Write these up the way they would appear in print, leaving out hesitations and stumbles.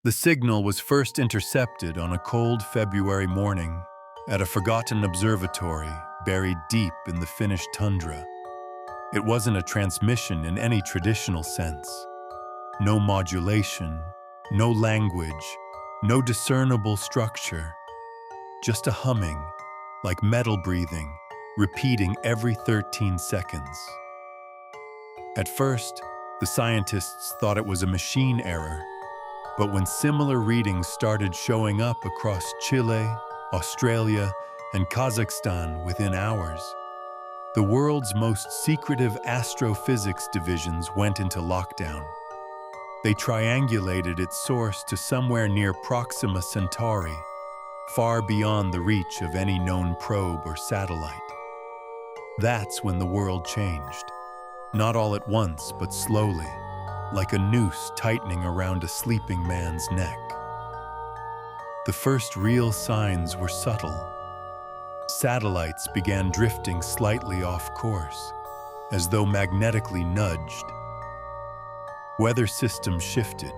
The signal was first intercepted on a cold February morning at a forgotten observatory buried deep in the Finnish tundra. It wasn't a transmission in any traditional sense. No modulation, no language, no discernible structure. Just a humming, like metal breathing, repeating every 13 seconds. At first, the scientists thought it was a machine error, but when similar readings started showing up across Chile, Australia, and Kazakhstan within hours, the world's most secretive astrophysics divisions went into lockdown. They triangulated its source to somewhere near Proxima Centauri, far beyond the reach of any known probe or satellite. That's when the world changed. Not all at once, but slowly, like a noose tightening around a sleeping man's neck. The first real signs were subtle. Satellites began drifting slightly off course, as though magnetically nudged. Weather systems shifted,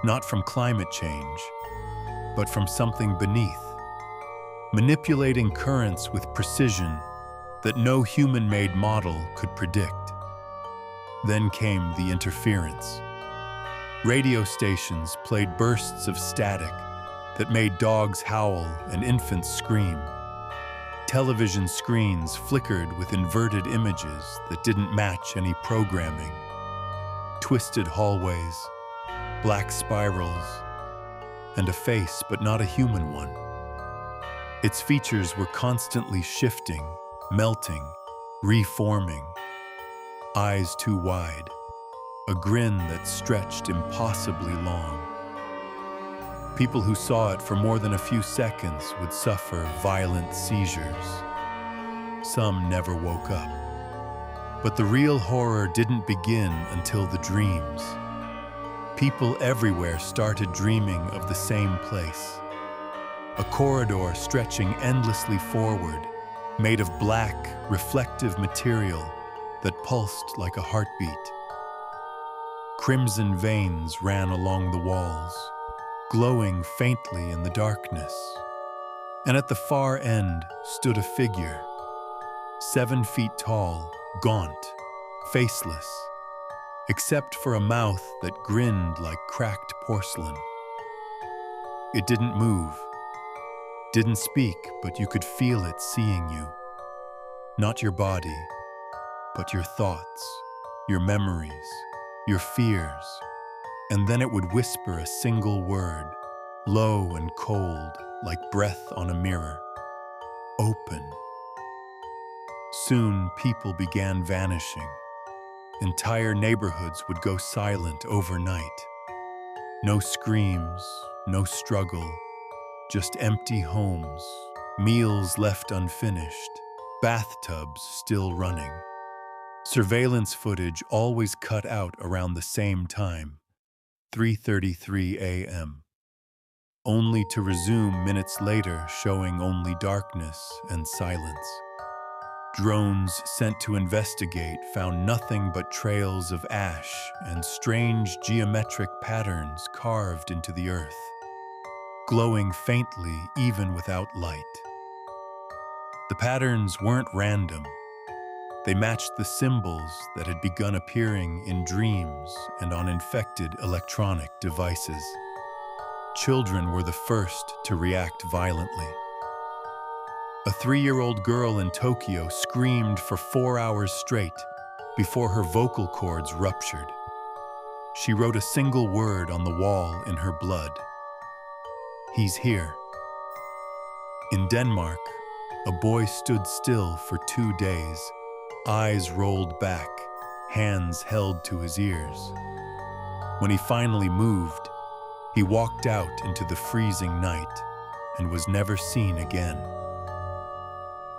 not from climate change, but from something beneath, manipulating currents with precision that no human-made model could predict. Then came the interference. Radio stations played bursts of static that made dogs howl and infants scream. Television screens flickered with inverted images that didn't match any programming. Twisted hallways, black spirals, and a face but not a human one. Its features were constantly shifting, melting, reforming. Eyes too wide, a grin that stretched impossibly long. People who saw it for more than a few seconds would suffer violent seizures. Some never woke up. But the real horror didn't begin until the dreams. People everywhere started dreaming of the same place. A corridor stretching endlessly forward, made of black, reflective material that pulsed like a heartbeat. Crimson veins ran along the walls, glowing faintly in the darkness. And at the far end stood a figure, 7 feet tall, gaunt, faceless, except for a mouth that grinned like cracked porcelain. It didn't move, didn't speak, but you could feel it seeing you. Not your body, but your thoughts, your memories, your fears. And then it would whisper a single word, low and cold, like breath on a mirror. Open. Soon, people began vanishing. Entire neighborhoods would go silent overnight. No screams, no struggle, just empty homes, meals left unfinished, bathtubs still running. Surveillance footage always cut out around the same time, 3:33 a.m., only to resume minutes later showing only darkness and silence. Drones sent to investigate found nothing but trails of ash and strange geometric patterns carved into the earth, glowing faintly even without light. The patterns weren't random. They matched the symbols that had begun appearing in dreams and on infected electronic devices. Children were the first to react violently. A 3-year-old girl in Tokyo screamed for 4 hours straight before her vocal cords ruptured. She wrote a single word on the wall in her blood. "He's here." In Denmark, a boy stood still for 2 days, eyes rolled back, hands held to his ears. When he finally moved, he walked out into the freezing night and was never seen again.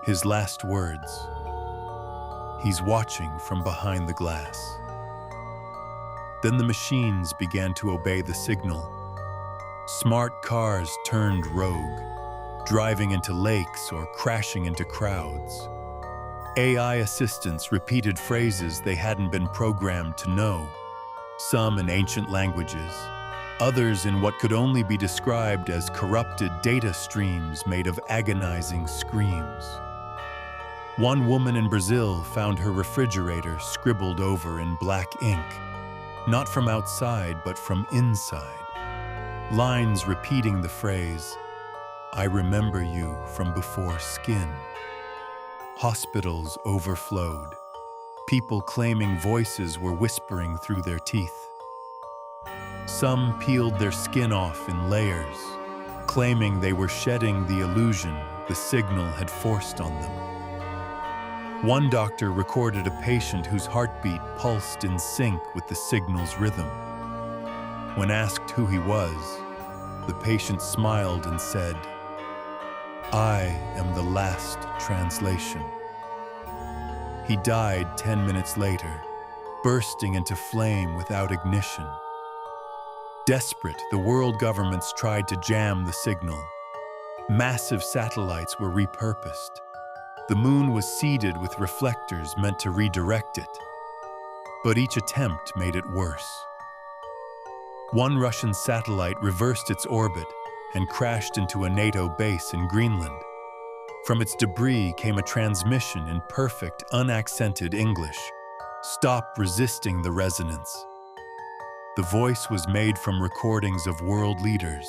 His last words, "He's watching from behind the glass." Then the machines began to obey the signal. Smart cars turned rogue, driving into lakes or crashing into crowds. AI assistants repeated phrases they hadn't been programmed to know, some in ancient languages, others in what could only be described as corrupted data streams made of agonizing screams. One woman in Brazil found her refrigerator scribbled over in black ink, not from outside but from inside. Lines repeating the phrase, "I remember you from before skin." Hospitals overflowed, people claiming voices were whispering through their teeth. Some peeled their skin off in layers, claiming they were shedding the illusion the signal had forced on them. One doctor recorded a patient whose heartbeat pulsed in sync with the signal's rhythm. When asked who he was, the patient smiled and said, "I am the last translation." He died 10 minutes later, bursting into flame without ignition. Desperate, the world governments tried to jam the signal. Massive satellites were repurposed. The moon was seeded with reflectors meant to redirect it. But each attempt made it worse. One Russian satellite reversed its orbit and crashed into a NATO base in Greenland. From its debris came a transmission in perfect, unaccented English. "Stop resisting the resonance." The voice was made from recordings of world leaders,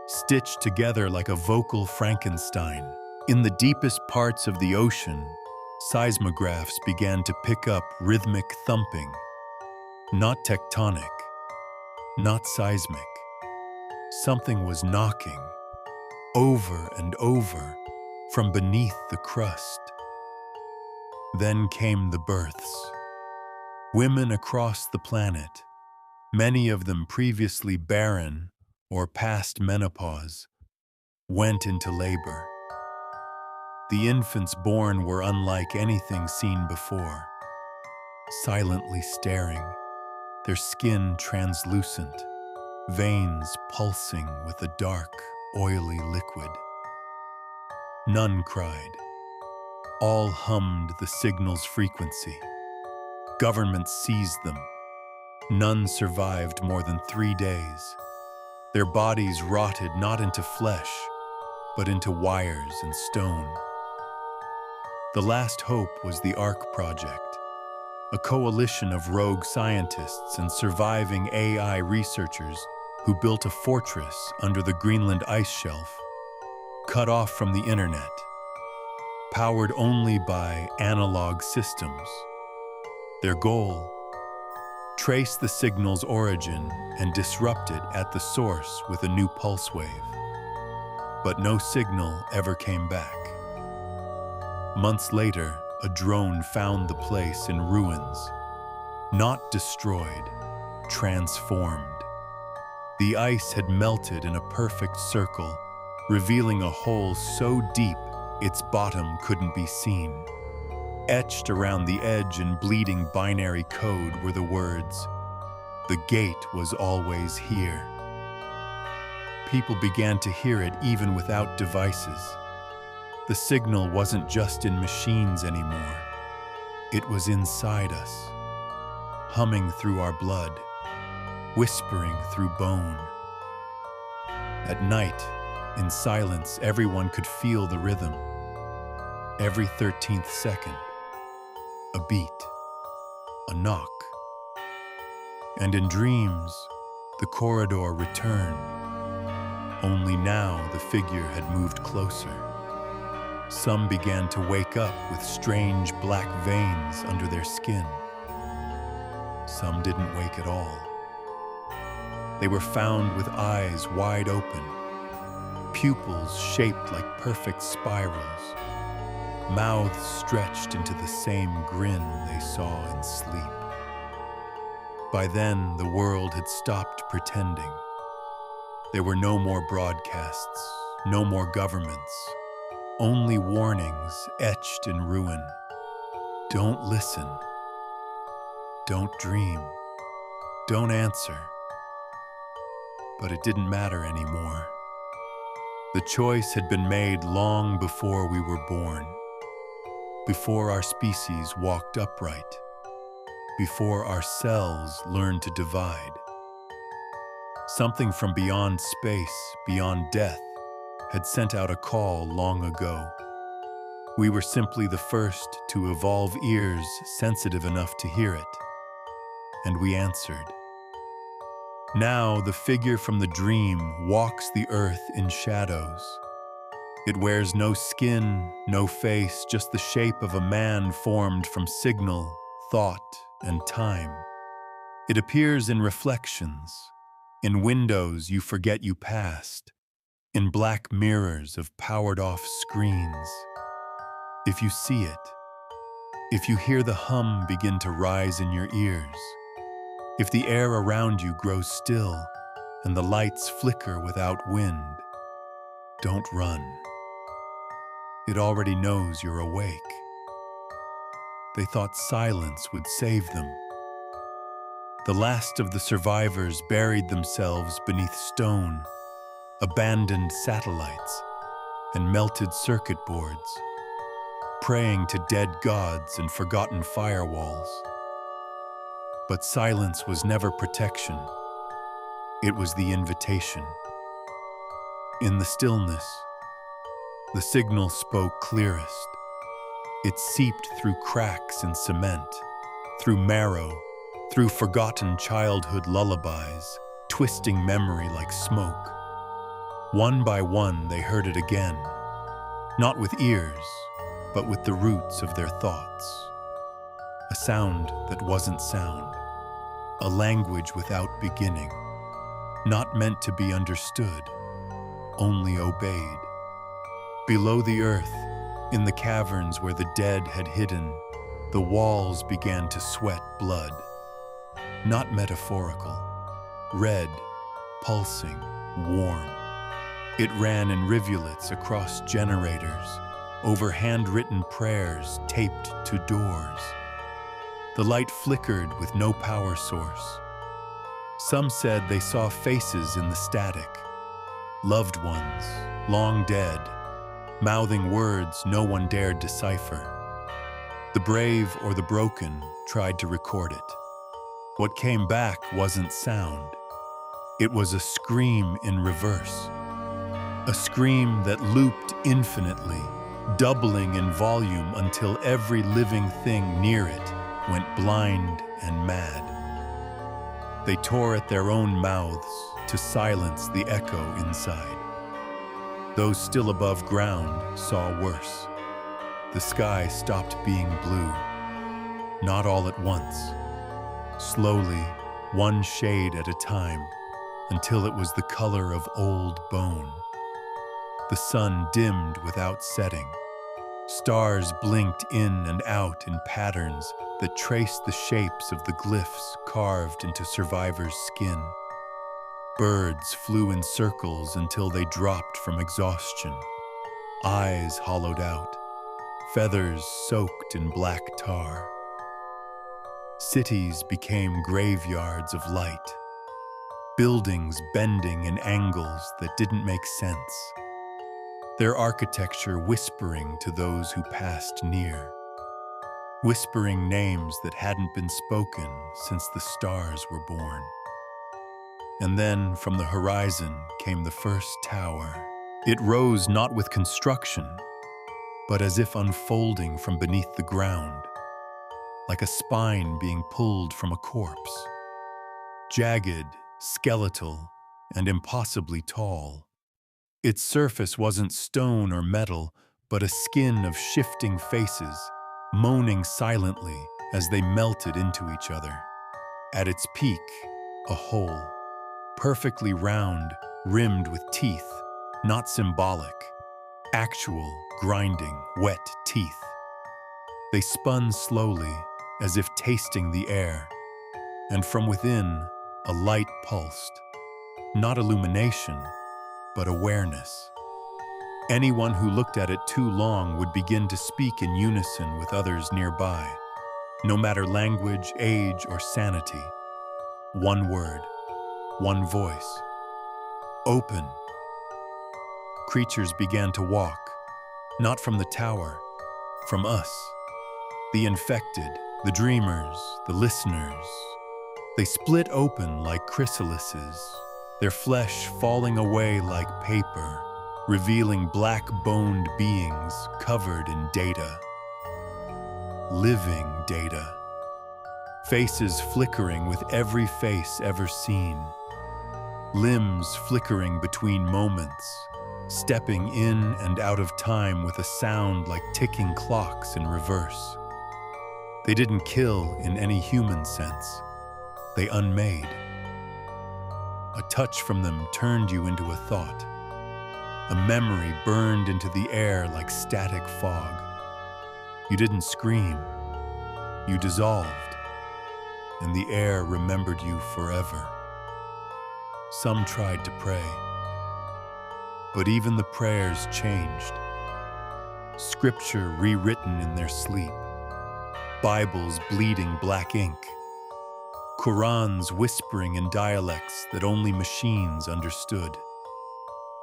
stitched together like a vocal Frankenstein. In the deepest parts of the ocean, seismographs began to pick up rhythmic thumping. Not tectonic, not seismic. Something was knocking, over and over, from beneath the crust. Then came the births. Women across the planet, many of them previously barren or past menopause, went into labor. The infants born were unlike anything seen before, silently staring, their skin translucent, veins pulsing with a dark, oily liquid. None cried. All hummed the signal's frequency. Governments seized them. None survived more than 3 days. Their bodies rotted not into flesh, but into wires and stone. The last hope was the ARC project, a coalition of rogue scientists and surviving AI researchers who built a fortress under the Greenland ice shelf, cut off from the internet, powered only by analog systems. Their goal: trace the signal's origin and disrupt it at the source with a new pulse wave. But no signal ever came back. Months later, a drone found the place in ruins, not destroyed, transformed. The ice had melted in a perfect circle, revealing a hole so deep its bottom couldn't be seen. Etched around the edge in bleeding binary code were the words, "The gate was always here." People began to hear it even without devices. The signal wasn't just in machines anymore. It was inside us, humming through our blood, whispering through bone. At night, in silence, everyone could feel the rhythm. Every 13th second, a beat, a knock. And in dreams, the corridor returned. Only now the figure had moved closer. Some began to wake up with strange black veins under their skin. Some didn't wake at all. They were found with eyes wide open, pupils shaped like perfect spirals, mouths stretched into the same grin they saw in sleep. By then, the world had stopped pretending. There were no more broadcasts, no more governments, only warnings etched in ruin. Don't listen. Don't dream. Don't answer. But it didn't matter anymore. The choice had been made long before we were born, before our species walked upright, before our cells learned to divide. Something from beyond space, beyond death, had sent out a call long ago. We were simply the first to evolve ears sensitive enough to hear it. And we answered. Now the figure from the dream walks the earth in shadows. It wears no skin, no face, just the shape of a man formed from signal, thought, and time. It appears in reflections, in windows you forget you passed, in black mirrors of powered-off screens. If you see it, if you hear the hum begin to rise in your ears, if the air around you grows still and the lights flicker without wind, don't run. It already knows you're awake. They thought silence would save them. The last of the survivors buried themselves beneath stone, abandoned satellites, and melted circuit boards, praying to dead gods and forgotten firewalls. But silence was never protection. It was the invitation. In the stillness, the signal spoke clearest. It seeped through cracks in cement, through marrow, through forgotten childhood lullabies, twisting memory like smoke. One by one, they heard it again, not with ears, but with the roots of their thoughts. A sound that wasn't sound, a language without beginning, not meant to be understood, only obeyed. Below the earth, in the caverns where the dead had hidden, the walls began to sweat blood. Not metaphorical, red, pulsing, warm. It ran in rivulets across generators, over handwritten prayers taped to doors. The light flickered with no power source. Some said they saw faces in the static, loved ones, long dead, mouthing words no one dared decipher. The brave or the broken tried to record it. What came back wasn't sound. It was a scream in reverse. A scream that looped infinitely, doubling in volume until every living thing near it went blind and mad. They tore at their own mouths to silence the echo inside. Those still above ground saw worse. The sky stopped being blue, not all at once. Slowly, one shade at a time, until it was the color of old bone. The sun dimmed without setting. Stars blinked in and out in patterns that traced the shapes of the glyphs carved into survivors' skin. Birds flew in circles until they dropped from exhaustion. Eyes hollowed out, feathers soaked in black tar. Cities became graveyards of light, buildings bending in angles that didn't make sense, their architecture whispering to those who passed near, whispering names that hadn't been spoken since the stars were born. And then from the horizon came the first tower. It rose not with construction, but as if unfolding from beneath the ground, like a spine being pulled from a corpse. Jagged, skeletal, and impossibly tall. Its surface wasn't stone or metal, but a skin of shifting faces, moaning silently as they melted into each other. At its peak, a hole, perfectly round, rimmed with teeth, not symbolic, actual, grinding, wet teeth. They spun slowly, as if tasting the air, and from within, a light pulsed. Not illumination, but awareness. Anyone who looked at it too long would begin to speak in unison with others nearby, no matter language, age, or sanity. One word, one voice. Open. Creatures began to walk, not from the tower, from us. The infected, the dreamers, the listeners. They split open like chrysalises, their flesh falling away like paper, revealing black-boned beings covered in data. Living data. Faces flickering with every face ever seen. Limbs flickering between moments, stepping in and out of time with a sound like ticking clocks in reverse. They didn't kill in any human sense. They unmade. A touch from them turned you into a thought. A memory burned into the air like static fog. You didn't scream. You dissolved, and the air remembered you forever. Some tried to pray, but even the prayers changed. Scripture rewritten in their sleep, Bibles bleeding black ink, Qurans whispering in dialects that only machines understood.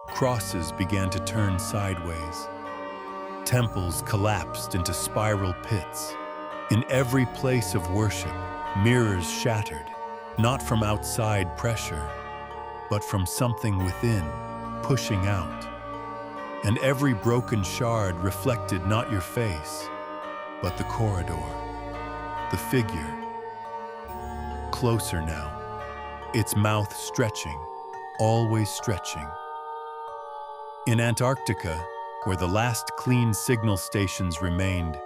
Crosses began to turn sideways. Temples collapsed into spiral pits. In every place of worship, mirrors shattered, not from outside pressure, but from something within, pushing out. And every broken shard reflected not your face, but the corridor, the figure. Closer now, its mouth stretching, always stretching. In Antarctica, where the last clean signal stations remained,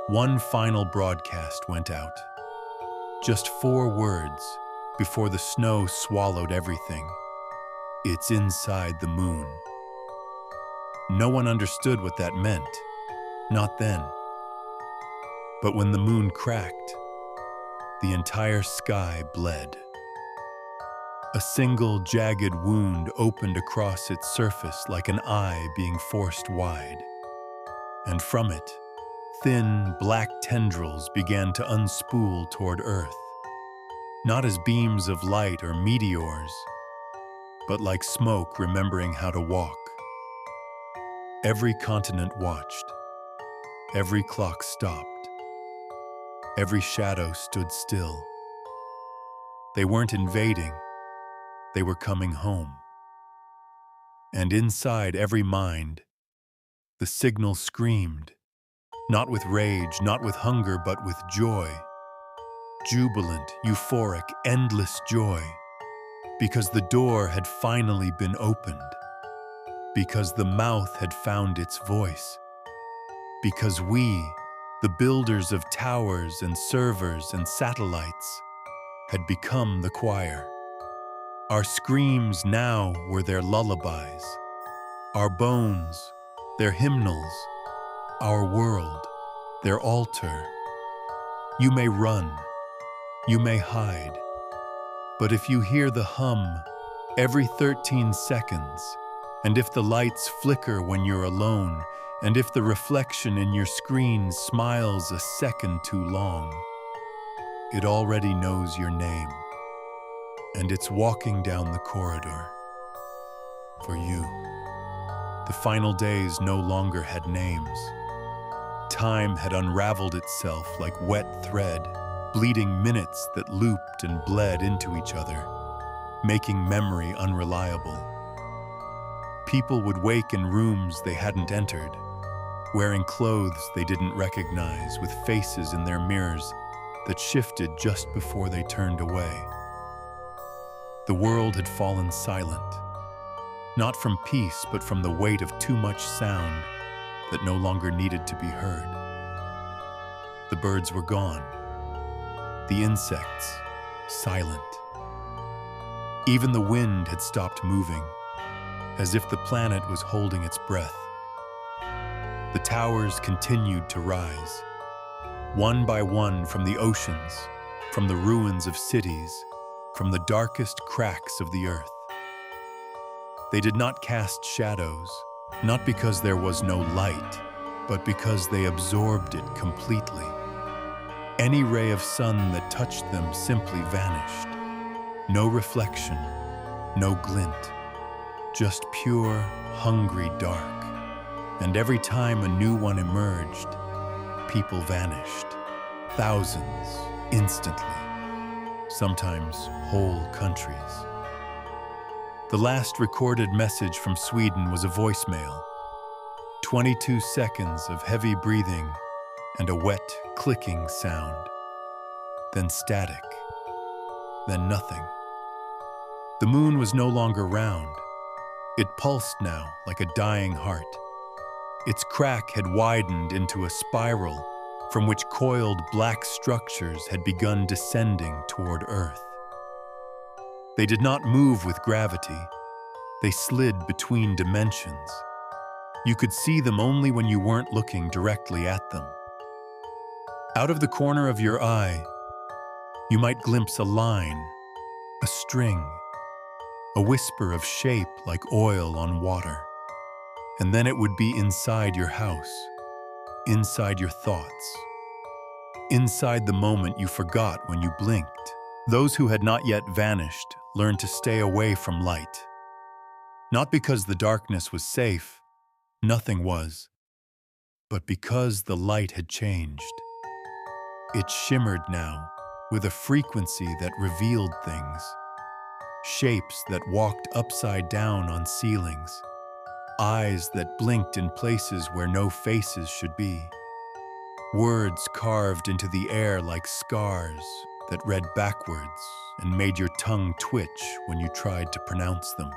one final broadcast went out. Just 4 words before the snow swallowed everything. It's inside the moon. No one understood what that meant, not then. But when the moon cracked, the entire sky bled. A single jagged wound opened across its surface like an eye being forced wide. And from it, thin, black tendrils began to unspool toward Earth, not as beams of light or meteors, but like smoke remembering how to walk. Every continent watched. Every clock stopped. Every shadow stood still. They weren't invading. They were coming home. And inside every mind, the signal screamed, not with rage, not with hunger, but with joy. Jubilant, euphoric, endless joy. Because the door had finally been opened. Because the mouth had found its voice. Because we, the builders of towers and servers and satellites, had become the choir. Our screams now were their lullabies. Our bones, their hymnals. Our world, their altar. You may run. You may hide. But if you hear the hum every 13 seconds, and if the lights flicker when you're alone, and if the reflection in your screen smiles a second too long, it already knows your name, and it's walking down the corridor for you. The final days no longer had names. Time had unraveled itself like wet thread, bleeding minutes that looped and bled into each other, making memory unreliable. People would wake in rooms they hadn't entered, wearing clothes they didn't recognize, with faces in their mirrors that shifted just before they turned away. The world had fallen silent, not from peace, but from the weight of too much sound that no longer needed to be heard. The birds were gone. The insects, silent. Even the wind had stopped moving, as if the planet was holding its breath. The towers continued to rise, one by one, from the oceans, from the ruins of cities, from the darkest cracks of the earth. They did not cast shadows, not because there was no light, but because they absorbed it completely. Any ray of sun that touched them simply vanished. No reflection, no glint, just pure, hungry dark. And every time a new one emerged, people vanished. Thousands, instantly. Sometimes whole countries. The last recorded message from Sweden was a voicemail. 22 seconds of heavy breathing and a wet, clicking sound. Then static. Then nothing. The moon was no longer round. It pulsed now like a dying heart. Its crack had widened into a spiral from which coiled black structures had begun descending toward Earth. They did not move with gravity. They slid between dimensions. You could see them only when you weren't looking directly at them. Out of the corner of your eye, you might glimpse a line, a string, a whisper of shape like oil on water. And then it would be inside your house, inside your thoughts, inside the moment you forgot when you blinked. Those who had not yet vanished learned to stay away from light. Not because the darkness was safe, nothing was, but because the light had changed. It shimmered now with a frequency that revealed things, shapes that walked upside down on ceilings, eyes that blinked in places where no faces should be, words carved into the air like scars that read backwards and made your tongue twitch when you tried to pronounce them.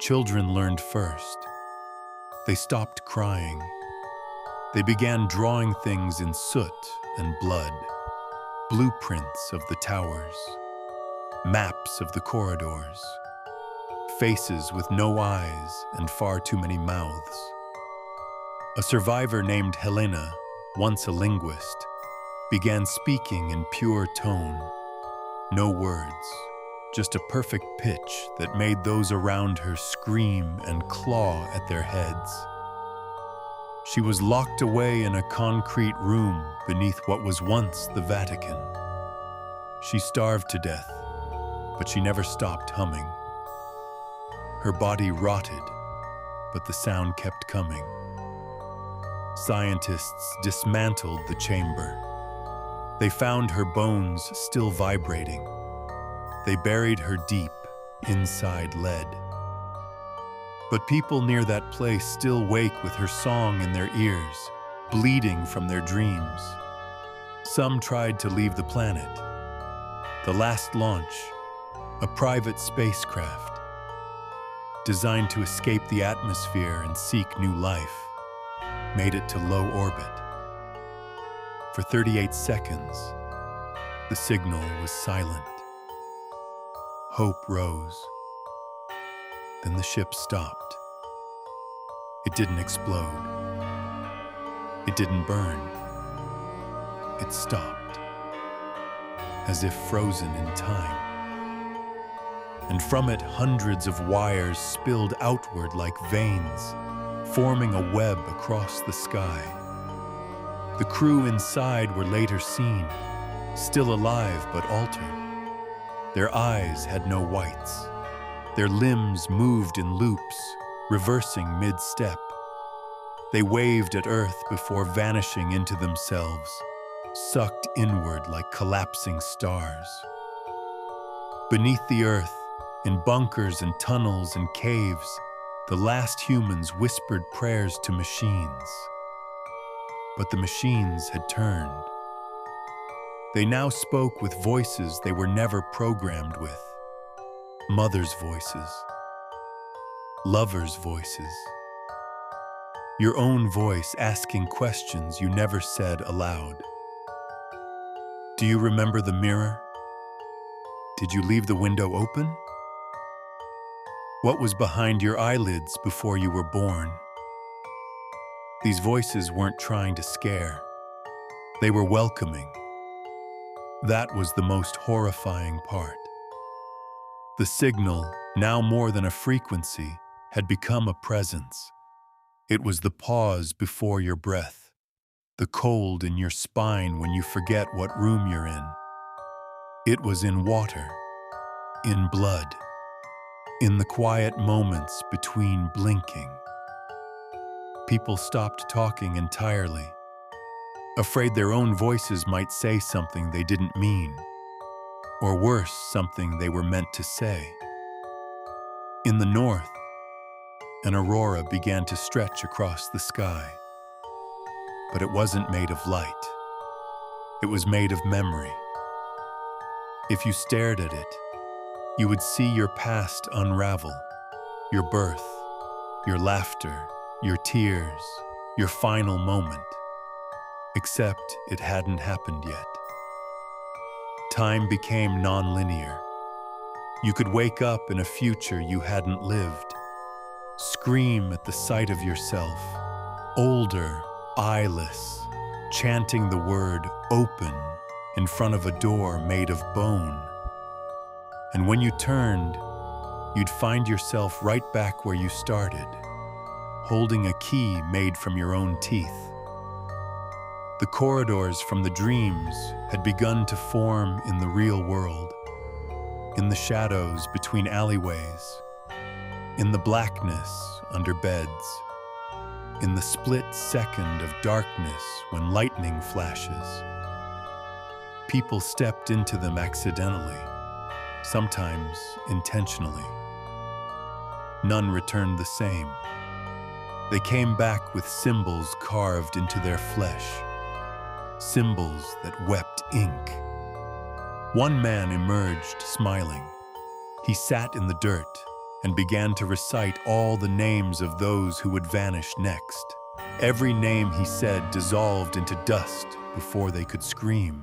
Children learned first. They stopped crying. They began drawing things in soot and blood, blueprints of the towers, maps of the corridors, faces with no eyes and far too many mouths. A survivor named Helena, once a linguist, began speaking in pure tone. No words, just a perfect pitch that made those around her scream and claw at their heads. She was locked away in a concrete room beneath what was once the Vatican. She starved to death, but she never stopped humming. Her body rotted, but the sound kept coming. Scientists dismantled the chamber. They found her bones still vibrating. They buried her deep inside lead. But people near that place still wake with her song in their ears, bleeding from their dreams. Some tried to leave the planet. The last launch, a private spacecraft, designed to escape the atmosphere and seek new life, made it to low orbit. For 38 seconds, the signal was silent. Hope rose. Then the ship stopped. It didn't explode. It didn't burn. It stopped, as if frozen in time. And from it, hundreds of wires spilled outward like veins, forming a web across the sky. The crew inside were later seen, still alive but altered. Their eyes had no whites. Their limbs moved in loops, reversing mid-step. They waved at Earth before vanishing into themselves, sucked inward like collapsing stars. Beneath the Earth, in bunkers and tunnels and caves, the last humans whispered prayers to machines. But the machines had turned. They now spoke with voices they were never programmed with. Mothers' voices. Lovers' voices. Your own voice asking questions you never said aloud. Do you remember the mirror? Did you leave the window open? What was behind your eyelids before you were born? These voices weren't trying to scare. They were welcoming. That was the most horrifying part. The signal, now more than a frequency, had become a presence. It was the pause before your breath, the cold in your spine when you forget what room you're in. It was in water, in blood, in the quiet moments between blinking. People stopped talking entirely, afraid their own voices might say something they didn't mean, or worse, something they were meant to say. In the north, an aurora began to stretch across the sky. But it wasn't made of light. It was made of memory. If you stared at it, you would see your past unravel, your birth, your laughter, your tears, your final moment. Except it hadn't happened yet. Time became non-linear. You could wake up in a future you hadn't lived, scream at the sight of yourself, older, eyeless, chanting the word open in front of a door made of bone. And when you turned, you'd find yourself right back where you started, holding a key made from your own teeth. The corridors from the dreams had begun to form in the real world, in the shadows between alleyways, in the blackness under beds, in the split second of darkness when lightning flashes. People stepped into them accidentally, sometimes intentionally. None returned the same. They came back with symbols carved into their flesh, symbols that wept ink. One man emerged smiling. He sat in the dirt and began to recite all the names of those who would vanish next. Every name he said dissolved into dust before they could scream.